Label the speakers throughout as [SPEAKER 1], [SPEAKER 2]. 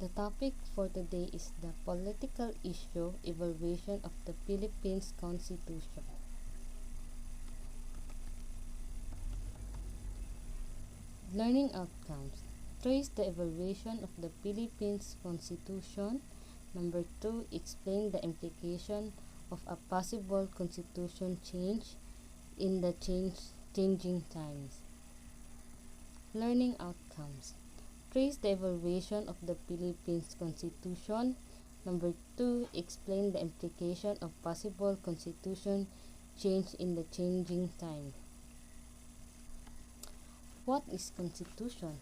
[SPEAKER 1] The topic for today is the political issue evaluation of the Philippines Constitution. Learning outcomes. Trace the evaluation of the Philippines Constitution. Number 2, explain the implication of a possible constitution change in the changing times. Learning outcomes. Trace the evaluation of the Philippines Constitution. Number 2, explain the implication of possible constitution change in the changing time. What is constitution?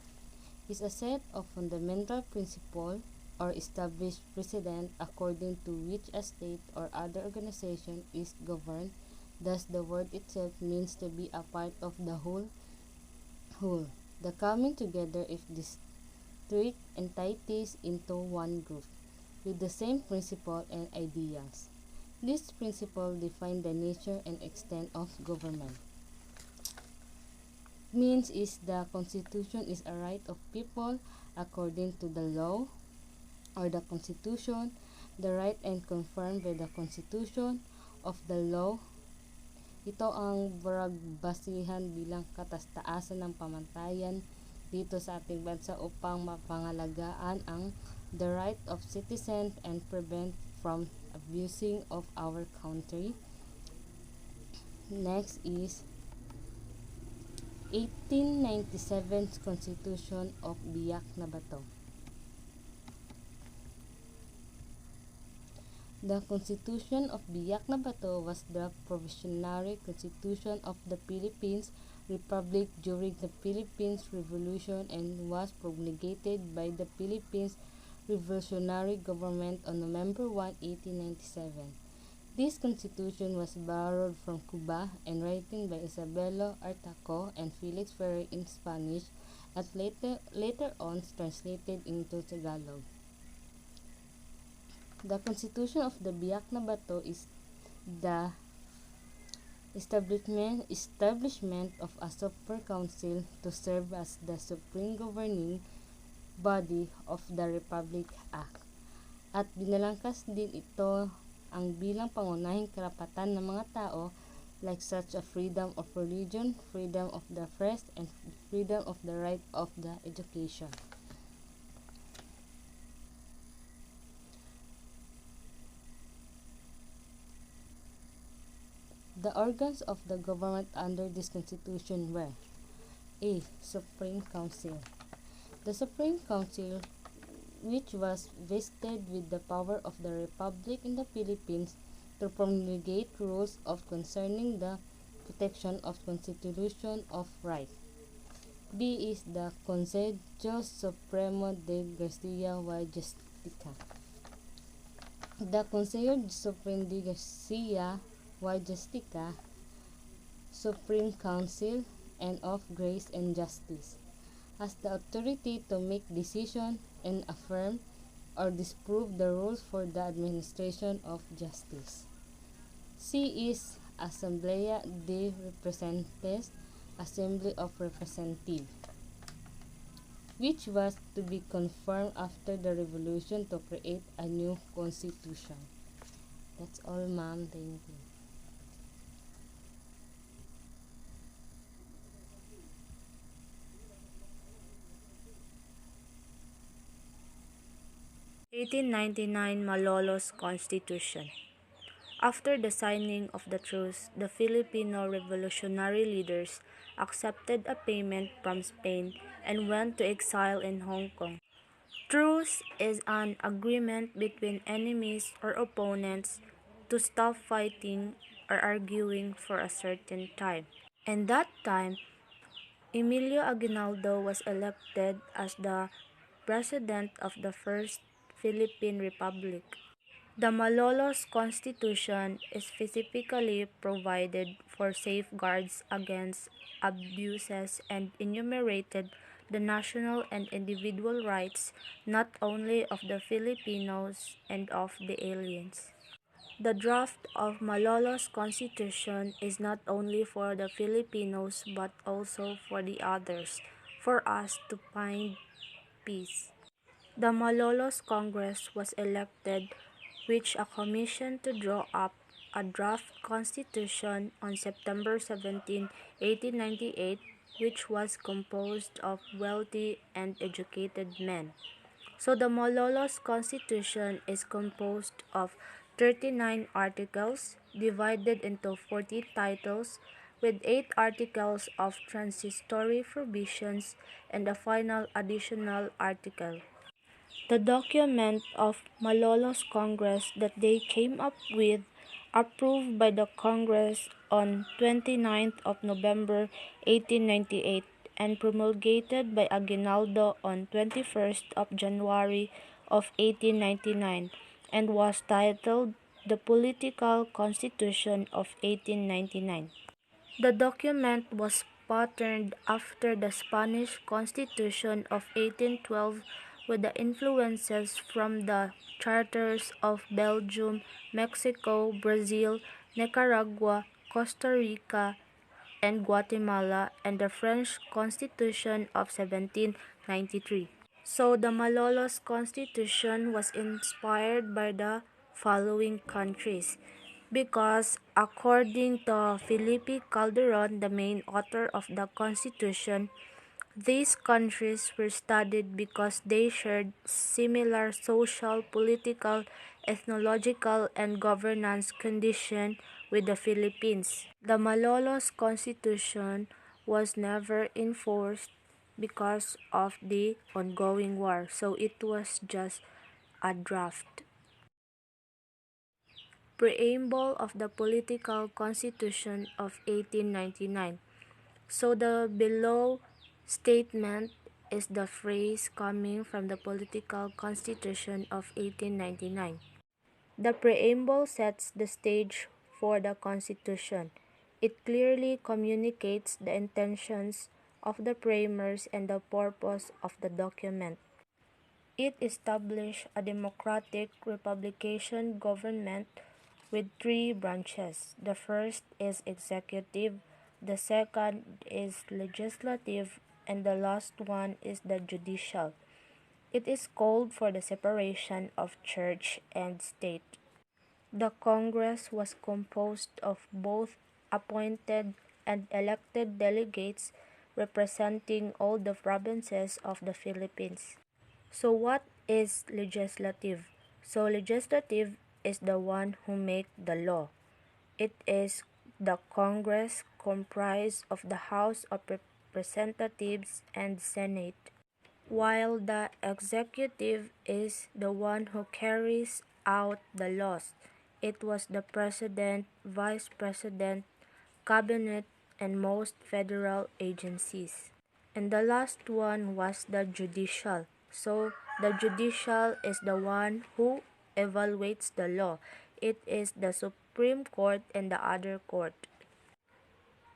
[SPEAKER 1] Is a set of fundamental principles or established precedent according to which a state or other organization is governed. Thus, the word itself means to be a part of the whole. The coming together of distinct entities into one group with the same principle and ideals. These principles define the nature and extent of government. Means is the Constitution is a right of people according to the law or the Constitution, the right and confirmed by the Constitution of the law. Ito ang basihan bilang katastaasan ng pamantayan dito sa ating bansa upang mapangalagaan ang the right of citizens and prevent from abusing of our country. Next is 1897 Constitution of Biak na Bato. The Constitution of Biak na Bato was the provisionary constitution of the Philippines Republic during the Philippines Revolution and was promulgated by the Philippines Revolutionary Government on November 1, 1897. This constitution was borrowed from Cuba and written by Isabelo Artaco and Felix Ferrer in Spanish and later on translated into Tagalog. The Constitution of the Biak na Bato is the establishment of a super council to serve as the supreme governing body of the Republic Act. At binalangkas din ito ang bilang pangunahing karapatan ng mga tao like such a freedom of religion, freedom of the press, and freedom of the right of the education. The organs of the government under this constitution were A. Supreme Council. The Supreme Council, which was vested with the power of the Republic in the Philippines to promulgate rules of concerning the protection of constitution of right. B is the Consejo Supremo de Garcia y Justicia. The Consejo Supremo de Garcia y Justicia, Supreme Council and of Grace and Justice, has the authority to make decisions and affirm or disprove the rules for the administration of justice. C is Asamblea de Representantes, Assembly of Representatives, which was to be confirmed after the revolution to create a new constitution. That's all, ma'am. Thank you.
[SPEAKER 2] Malolos Constitution. After the signing of the truce, the Filipino revolutionary leaders accepted a payment from Spain and went to exile in Hong Kong. Truce is an agreement between enemies or opponents to stop fighting or arguing for a certain time. In that time, Emilio Aguinaldo was elected as the President of the First Philippine Republic. The Malolos Constitution specifically provided for safeguards against abuses and enumerated the national and individual rights not only of the Filipinos and of the aliens. The draft of Malolos Constitution is not only for the Filipinos but also for the others, for us to find peace. The Malolos Congress was elected, which a commission to draw up a draft constitution on September 17, 1898, which was composed of wealthy and educated men. So the Malolos Constitution is composed of 39 articles divided into 40 titles with 8 articles of transitory provisions and a final additional article. The document of Malolos Congress that they came up with, approved by the Congress on 29th of November 1898 and promulgated by Aguinaldo on 21st of January of 1899, and was titled the Political Constitution of 1899. The document was patterned after the Spanish Constitution of 1812 with the influences from the charters of Belgium, Mexico, Brazil, Nicaragua, Costa Rica, and Guatemala, and the French Constitution of 1793. So the Malolos Constitution was inspired by the following countries because, according to Felipe Calderon, the main author of the Constitution, these countries were studied because they shared similar social, political, ethnological, and governance conditions with the Philippines. The Malolos Constitution was never enforced because of the ongoing war, so it was just a draft. Preamble of the Political Constitution of 1899. So the below statement is the phrase coming from the Political Constitution of 1899. The preamble sets the stage for the Constitution. It clearly communicates the intentions of the framers and the purpose of the document. It established a democratic republican government with 3 branches. The first is executive, the second is legislative, and the last one is the judicial. It is called for the separation of church and state. The Congress was composed of both appointed and elected delegates representing all the provinces of the Philippines. So what is legislative? So legislative is the one who make the law. It is the Congress comprised of the House of Representatives and Senate, while the executive is the one who carries out the laws. It was the president, vice president, cabinet, and most federal agencies. And the last one was the judicial. So the judicial is the one who evaluates the law. It is the Supreme Court and the other court.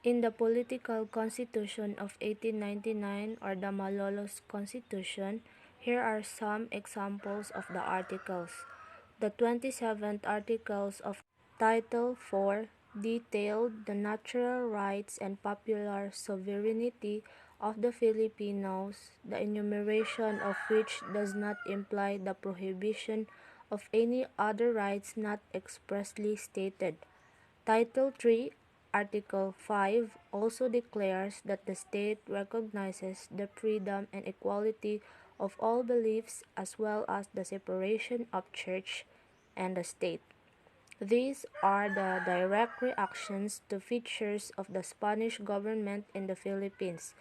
[SPEAKER 2] In the Political Constitution of 1899, or the Malolos Constitution, here are some examples of the articles. The 27th Articles of Title 4 detailed the natural rights and popular sovereignty of the Filipinos, the enumeration of which does not imply the prohibition of any other rights not expressly stated. Title 3, Article 5 also declares that the state recognizes the freedom and equality of all beliefs as well as the separation of church and the state. These are the direct reactions to features of the Spanish government in the Philippines,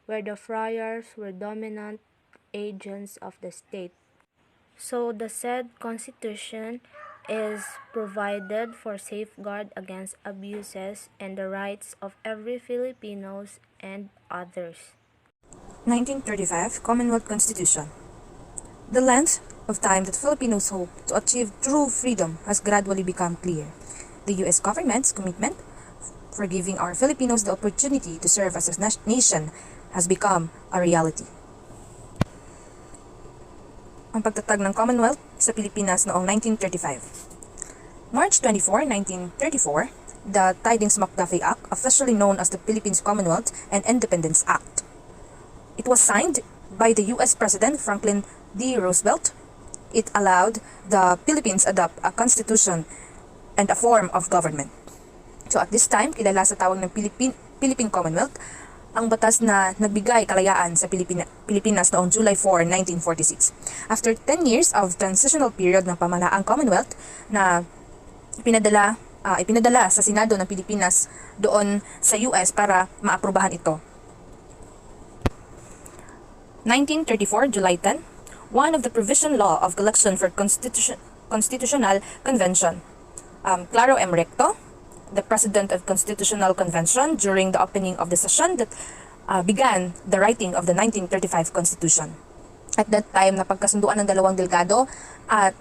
[SPEAKER 2] where the friars were dominant agents of the state. So the said constitution is provided for safeguard against abuses and the rights of every Filipinos and others.
[SPEAKER 3] 1935 Commonwealth Constitution. The length of time that Filipinos hope to achieve true freedom has gradually become clear. The U.S. government's commitment for giving our Filipinos the opportunity to serve as a nation has become a reality. Ang pagtatag ng Commonwealth sa Pilipinas noong 1935. March 24, 1934, the Tidings-McDuffie Act, officially known as the Philippines Commonwealth and Independence Act. It was signed by the U.S. President Franklin D. Roosevelt, it allowed the Philippines adopt a constitution and a form of government. So at this time, kilala sa tawag ng Philippine Commonwealth ang batas na nagbigay kalayaan sa Pilipinas noong July 4, 1946. After 10 years of transitional period ng pamahalaang Commonwealth na ipinadala sa Senado ng Pilipinas doon sa US para maaprubahan ito. 1934, July 10, one of the provision law of collection for Constitutional Convention. Claro M. Recto, the President of Constitutional Convention, during the opening of the session that began the writing of the 1935 Constitution. At that time, napagkasunduan ng dalawang delegado at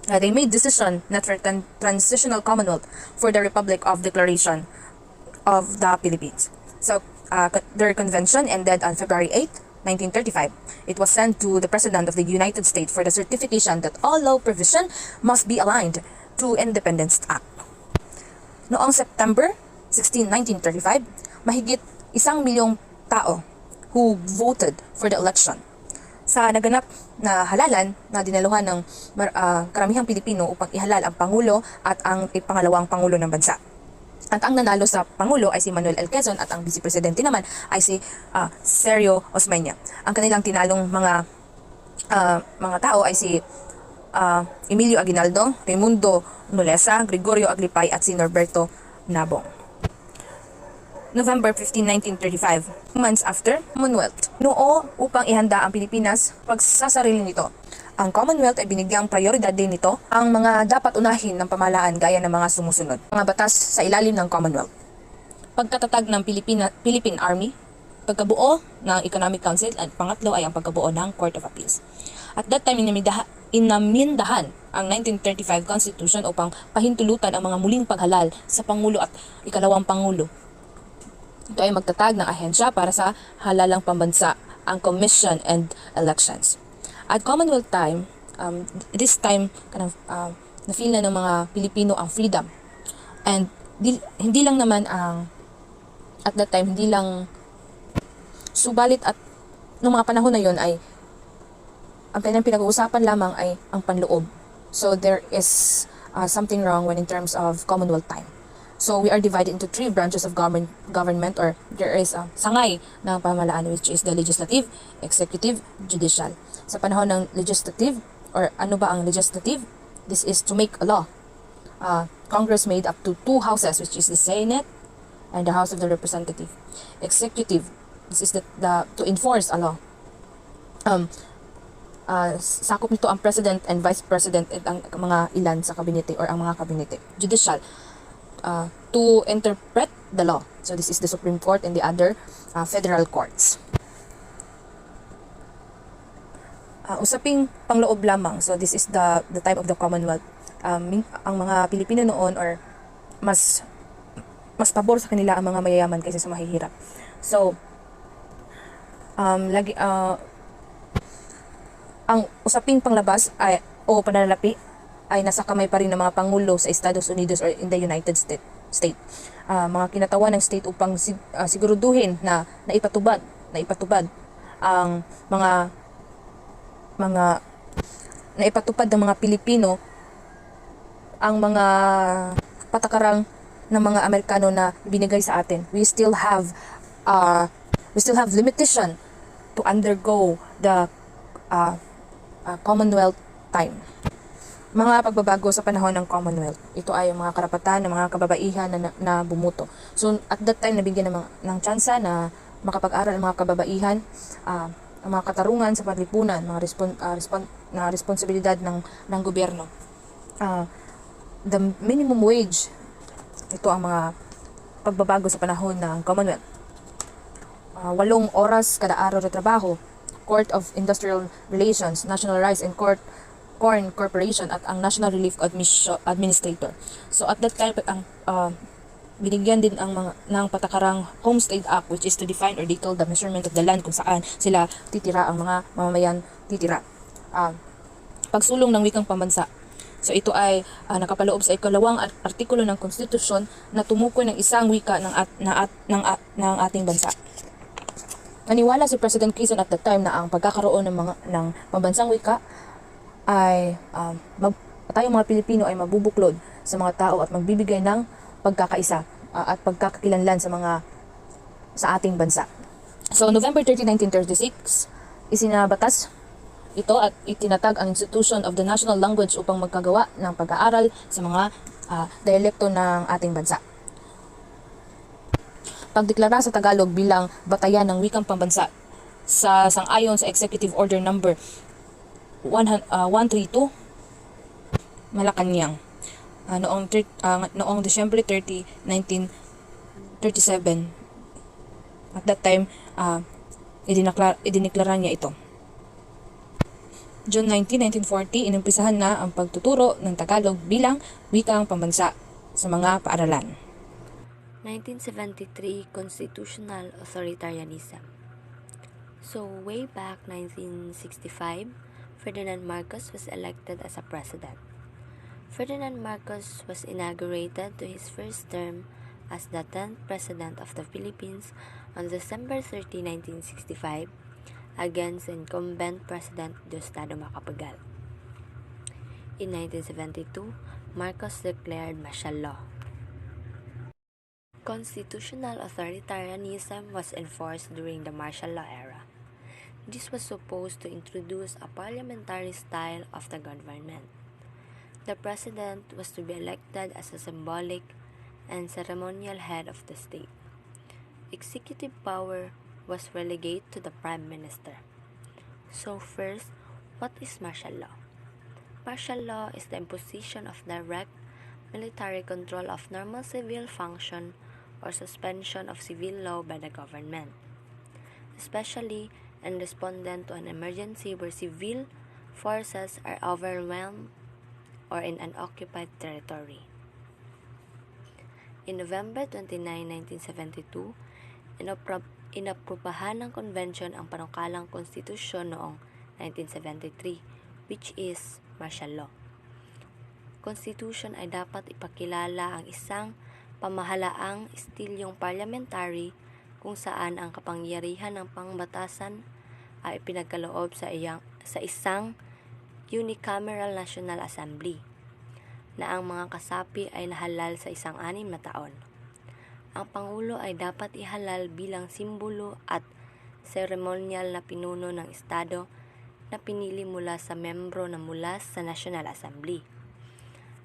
[SPEAKER 3] they made decision not for transitional Commonwealth for the Republic of Declaration of the Philippines. So, their convention ended on February 8, 1935. It was sent to the President of the United States for the certification that all law provision must be aligned to Independence Act. Noong September 16, 1935, mahigit 1 milyong tao who voted for the election. Sa naganap na halalan na dinaluhan ng karamihang Pilipino upang ihalal ang Pangulo at ang pangalawang Pangulo ng bansa. At ang nanalo sa Pangulo ay si Manuel L. Quezon at ang Vice Presidente naman ay si Sergio Osmeña. Ang kanilang tinalong mga tao ay si Emilio Aguinaldo, Raimundo Nolesa, Gregorio Aglipay at si Norberto Nabong. November 15, 1935, months after Commonwealth. Noo upang ihanda ang Pilipinas pagsasarili nito. Ang Commonwealth ay binigyang prioridad din nito ang mga dapat unahin ng pamahalaan gaya ng mga sumusunod. Mga batas sa ilalim ng Commonwealth. Pagkatatag ng Philippine Army, pagkabuo ng Economic Council at pangatlo ay ang pagkabuo ng Court of Appeals. At that time, inamindahan ang 1935 Constitution upang pahintulutan ang mga muling paghalal sa Pangulo at ikalawang Pangulo. Ito ay magtatag ng ahensya para sa halalang pambansa, ang Commission and Elections. At Commonwealth time, this time, na-feel na ng mga Pilipino ang freedom. And hindi lang naman at that time, hindi lang subalit at noong mga panahon na yon ay ang pinag-uusapan lamang ay ang panloob. So there is something wrong when in terms of Commonwealth time. So we are divided into 3 branches of government, or there is a sangay ng pamahalaan, which is the legislative, executive, judicial. Sa panahon ng legislative, or ano ba ang legislative? This is to make a law. Congress made up to 2 houses, which is the Senate and the House of the Representative. Executive, this is to enforce a law. Sakop nito ang President and Vice President at ang mga ilan sa kabinete or ang mga kabinete. Judicial, to interpret the law. So this is the Supreme Court and the other federal courts. Usaping pangloob lamang. So this is the time of the Commonwealth. Ang mga Pilipino noon or mas pabor sa kanila ang mga mayayaman kaysa sa mahihirap. So ang usaping panglabas ay pananalapi ay nasa kamay pa rin ng mga pangulo sa Estados Unidos or in the United States. Mga kinatawan ng state upang siguruduhin na naipatubad ang mga naipatupad ng mga Pilipino ang mga patakarang ng mga Amerikano na binigay sa atin. We still have limitation to undergo the Commonwealth time. Mga pagbabago sa panahon ng Commonwealth. Ito ay mga karapatan ng mga kababaihan na bumuto. So at that time nabigyan ng tsansa na makapag-aral ang mga kababaihan, ang mga katarungan sa panlipunan, mga responsibilidad ng gobyerno. The minimum wage, ito ang mga pagbabago sa panahon ng Commonwealth. 8 oras kada araw na trabaho, Court of Industrial Relations, National Rice and Corn Corporation at ang National Relief Administrator. So at that time binigyan din ng patakarang Homestead Act, which is to define or detail the measurement of the land kung saan sila titira, ang mga mamamayan titira. Pagsulong ng wikang pambansa. So ito ay nakapaloob sa ikalawang artikulo ng Konstitusyon na tumukoy ng isang wika ng ating bansa. Naniwala si President Quezon at that time na ang pagkakaroon ng pambansang wika ay tayong mga Pilipino ay mabubuklod sa mga tao at magbibigay ng pagkakaisa at pagkakakilanlan sa ating bansa. So November 30, 1936, isinabatas ito at itinatag ang Institution of the National Language upang magkagawa ng pag-aaral sa mga dialekto ng ating bansa. Pagdeklara sa Tagalog bilang batayan ng wikang pambansa sa sang-ayon sa Executive Order number 132 Malacanang noong December 30, 1937. At that time, idineklara niya ito. June 19, 1940, inumpisahan na ang pagtuturo ng Tagalog bilang wikang pambansa sa mga paaralan.
[SPEAKER 2] 1973 Constitutional Authoritarianism. So, way back 1965, Ferdinand Marcos was elected as a president. Ferdinand Marcos was inaugurated to his first term as the 10th President of the Philippines on December 30, 1965 against incumbent President Diosdado Macapagal. In 1972, Marcos declared martial law. Constitutional authoritarianism was enforced during the martial law era. This was supposed to introduce a parliamentary style of the government. The president was to be elected as a symbolic and ceremonial head of the state. Executive power was relegated to the prime minister. So first, what is martial law? Martial law is the imposition of direct military control of normal civil function or suspension of civil law by the government, especially in response to an emergency where civil forces are overwhelmed or in an occupied territory. In November 29, 1972, inaprubahan ng konvensyon ang panukalang konstitusyon noong 1973, which is martial law. Constitution ay dapat ipakilala ang isang pamahalaang estilyong parliamentary kung saan ang kapangyarihan ng pangbatasan ay ipinagkaloob sa isang unicameral National Assembly na ang mga kasapi ay nahalal sa isang 6 na taon. Ang Pangulo ay dapat ihalal bilang simbolo at seremonyal na pinuno ng Estado na pinili mula sa membro na mula sa National Assembly.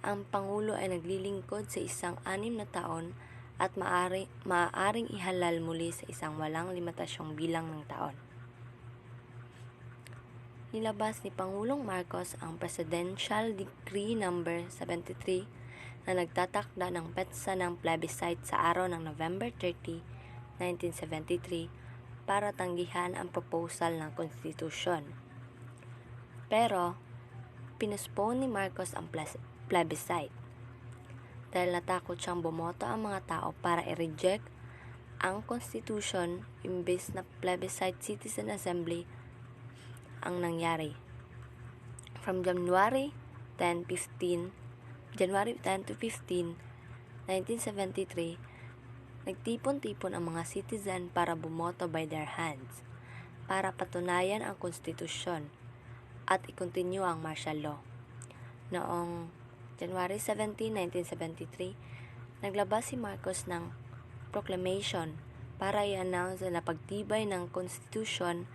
[SPEAKER 2] Ang Pangulo ay naglilingkod sa isang 6 na taon at maaaring ihalal muli sa isang walang limitasyong bilang ng taon. Nilabas ni Pangulong Marcos ang Presidential Decree No. 73 na nagtatakda ng petsa ng plebiscite sa araw ng November 30, 1973 para tanggihan ang proposal ng konstitusyon. Pero, pinospone ni Marcos ang plebiscite dahil natakot siyang bumoto ang mga tao para i-reject ang Constitution imbes na plebiscite citizen assembly ang nangyari. From January 10 to 15, 1973, nagtipon-tipon ang mga citizen para bumoto by their hands para patunayan ang konstitusyon at i-continue ang martial law. Noong January 17, 1973, naglabas si Marcos ng proclamation para i-announce na pagtibay ng Constitution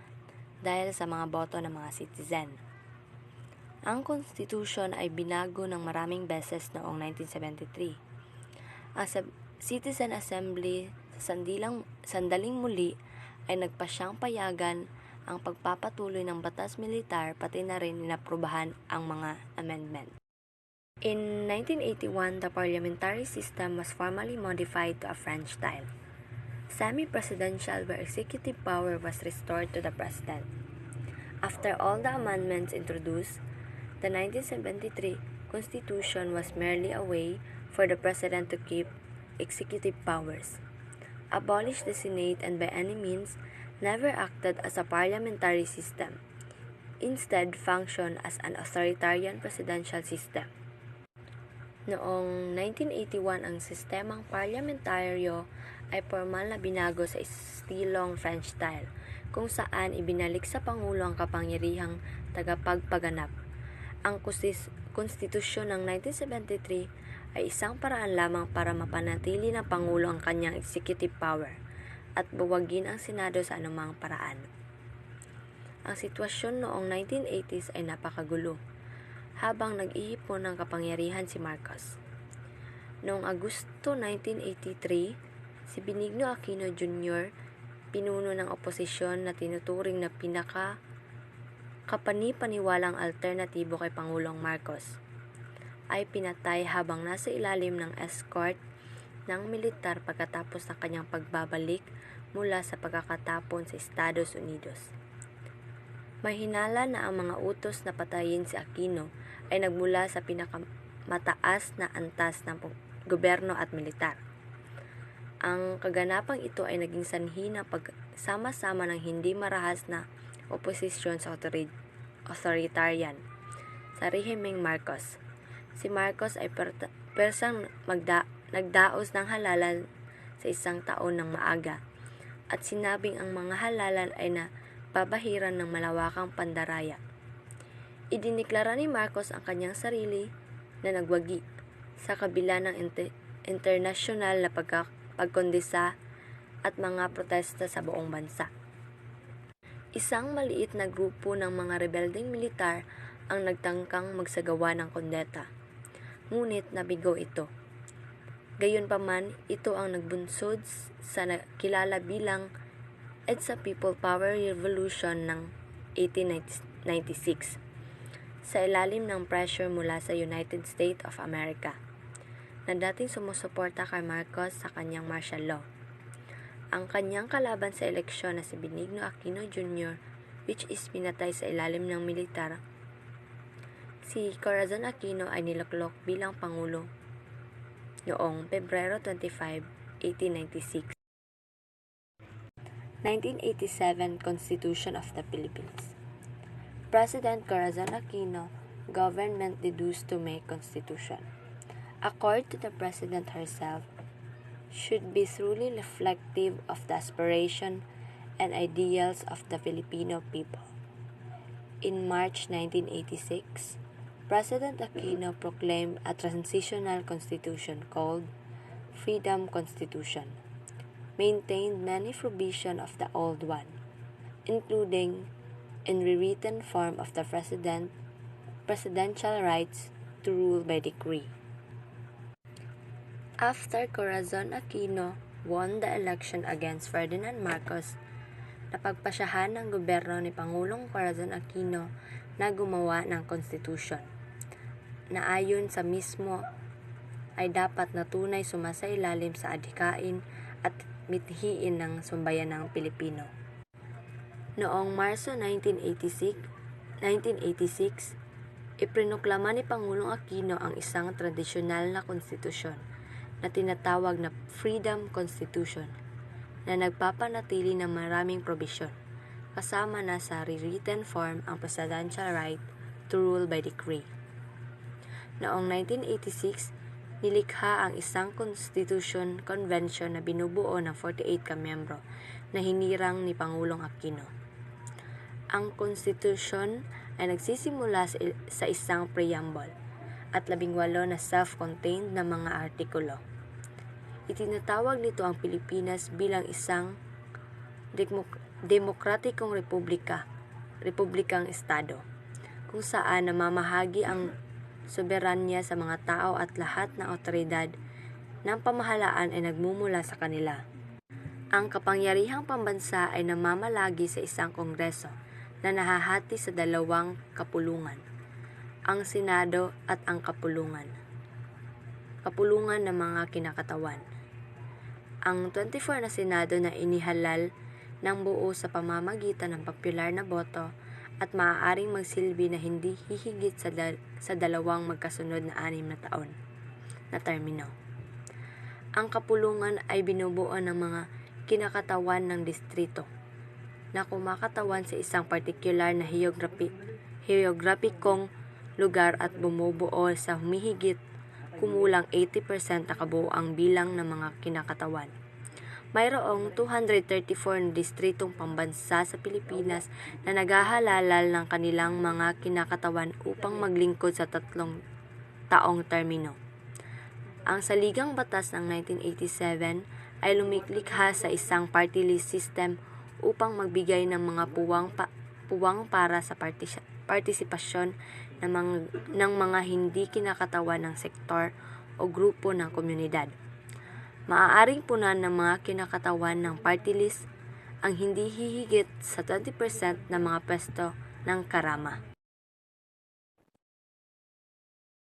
[SPEAKER 2] dahil sa mga boto ng mga citizen. Ang Constitution ay binago ng maraming beses noong 1973. Ang Citizen Assembly sa sandaling muli ay nagpasyang payagan ang pagpapatuloy ng batas militar pati na rin inaprubahan ang mga amendment. In 1981, the parliamentary system was formally modified to a French style. Semi-presidential where executive power was restored to the president. After all the amendments introduced, the 1973 Constitution was merely a way for the president to keep executive powers, abolish the Senate, and by any means never acted as a parliamentary system, instead functioned as an authoritarian presidential system. Noong 1981 ang sistemang parliamentaryo ay formal na binago sa estilong French style, kung saan ibinalik sa Pangulo ang kapangyarihang tagapagpaganap. Ang konstitusyon ng 1973 ay isang paraan lamang para mapanatili ng Pangulo ang kanyang executive power at buwagin ang Senado sa anumang paraan. Ang sitwasyon noong 1980s ay napakagulo, habang nag-iipon ng kapangyarihan si Marcos. Noong Agosto 1983, si Benigno Aquino Jr., pinuno ng oposisyon na tinuturing na kapani-paniwalang alternatibo kay Pangulong Marcos, ay pinatay habang nasa ilalim ng escort ng militar pagkatapos ng kanyang pagbabalik mula sa pagkakatapon sa Estados Unidos. May hinala na ang mga utos na patayin si Aquino ay nagmula sa pinakamataas na antas ng gobyerno at militar. Ang kaganapang ito ay naging sanhi ng pagsama-sama ng hindi marahas na oposisyon sa authoritarian sa rehimeng Marcos. Si Marcos ay persang nagdaos ng halalan sa isang taon ng maaga at sinabing ang mga halalan ay nababahiran ng malawakang pandaraya. Idiniklara ni Marcos ang kanyang sarili na nagwagi sa kabila ng internasyonal na pagkondisa at mga protesta sa buong bansa. Isang maliit na grupo ng mga rebeldeng militar ang nagtangkang magsagawa ng kondeta, ngunit nabigo ito. Gayunpaman, ito ang nagbunsod sa kilala bilang EDSA People Power Revolution ng 1896 sa ilalim ng pressure mula sa United States of America na dating sumusuporta kay Marcos sa kanyang martial law. Ang kanyang kalaban sa eleksyon na si Benigno Aquino Jr., which is pinatay sa ilalim ng militar, si Corazon Aquino ay niluklok bilang Pangulo noong Pebrero 25, 1896. 1987 Constitution of the Philippines. President Corazon Aquino, government deduced to make constitution. Accord to the President herself, should be truly reflective of the aspiration and ideals of the Filipino people. In March 1986, President Aquino proclaimed a transitional constitution called Freedom Constitution, maintained many provisions of the old one, including in rewritten form of the presidential rights to rule by decree. After Corazon Aquino won the election against Ferdinand Marcos, napagpasyahan ng gobyerno ni Pangulong Corazon Aquino na gumawa ng konstitusyon, na ayon sa mismo ay dapat na tunay sumasailalim sa adhikain at mithiin ng sambayanang Pilipino. Noong Marso 1986, iprinoklama ni Pangulong Aquino ang isang tradisyonal na konstitusyon na tinatawag na Freedom Constitution na nagpapanatili ng maraming probisyon, kasama na sa rewritten form ang presidential right to rule by decree. Noong 1986, nilikha ang isang Constitution Convention na binubuo ng 48 kamiyembro na hinirang ni Pangulong Aquino. Ang konstitusyon ay nagsisimula sa isang preamble at 18 na self-contained na mga artikulo. Itinatawag nito ang Pilipinas bilang isang demokratikong republikang estado, kung saan namamahagi ang soberanya sa mga tao at lahat ng otoridad ng pamahalaan ay nagmumula sa kanila. Ang kapangyarihang pambansa ay namamalagi sa isang kongreso na nahahati sa dalawang kapulungan, ang Senado at ang kapulungan ng mga kinakatawan. Ang 24 na Senado na inihalal ng buo sa pamamagitan ng popular na boto at maaaring magsilbi na hindi hihigit sa dalawang magkasunod na 6 na taon na termino. Ang kapulungan ay binubuo ng mga kinakatawan ng distrito na kumakatawan sa isang partikular na heograpikong lugar at bumubuo sa humihigit kumulang 80% na kabuoang bilang ng mga kinakatawan. Mayroong 234 na distritong pambansa sa Pilipinas na naghahalalal ng kanilang mga kinakatawan upang maglingkod sa 3 taong termino. Ang saligang batas ng 1987 ay lumikha sa isang party list system upang magbigay ng mga puwang para sa partisipasyon ng mga hindi kinakatawan ng sektor o grupo ng komunidad. Maaaring punan ng mga kinakatawan ng party list ang hindi hihigit sa 20% ng mga pwesto ng karama.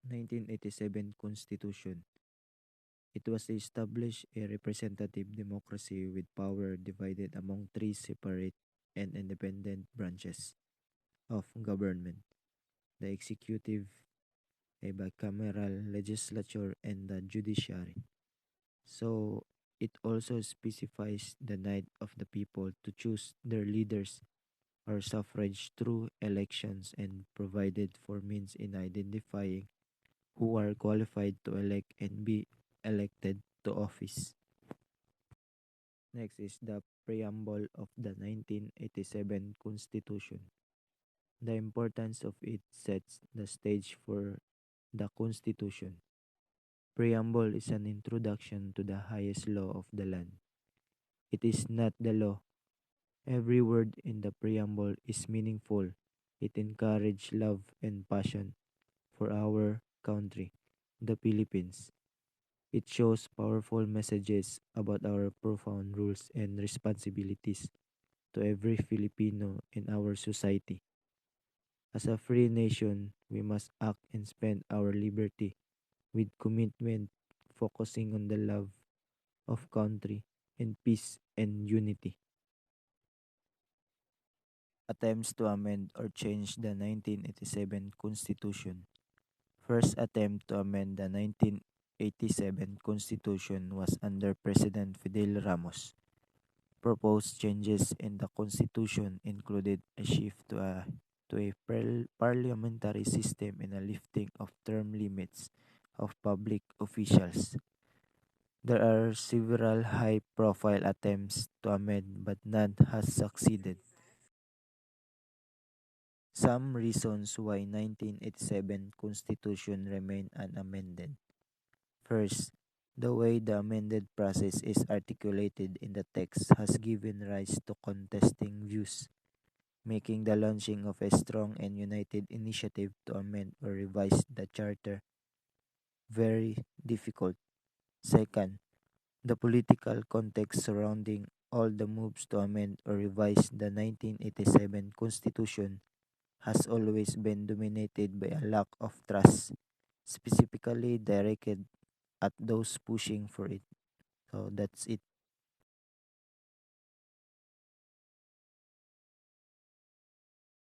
[SPEAKER 4] 1987 Constitution. It was to establish a representative democracy with power divided among three separate and independent branches of government: the executive, a bicameral legislature, and the judiciary. So, it also specifies the right of the people to choose their leaders or suffrage through elections and provided for means in identifying who are qualified to elect and be elected to office. Next is the preamble of the 1987 Constitution. The importance of it sets the stage for the Constitution. Preamble is an introduction to the highest law of the land. It is not the law. Every word in the preamble is meaningful. It encourages love and passion for our country, the Philippines. It shows powerful messages about our profound rules and responsibilities to every Filipino in our society. As a free nation, we must act and spend our liberty with commitment, focusing on the love of country and peace and unity. Attempts to amend or change the 1987 Constitution. First attempt to amend the 1987 Constitution was under President Fidel Ramos. Proposed changes in the Constitution included a shift to a parliamentary system and a lifting of term limits of public officials. There are several high-profile attempts to amend, but none has succeeded. Some reasons why 1987 Constitution remain unamended. First, the way the amended process is articulated in the text has given rise to contesting views, making the launching of a strong and united initiative to amend or revise the Charter very difficult. Second, the political context surrounding all the moves to amend or revise the 1987 Constitution has always been dominated by a lack of trust, specifically directed at those pushing for it. So that's it.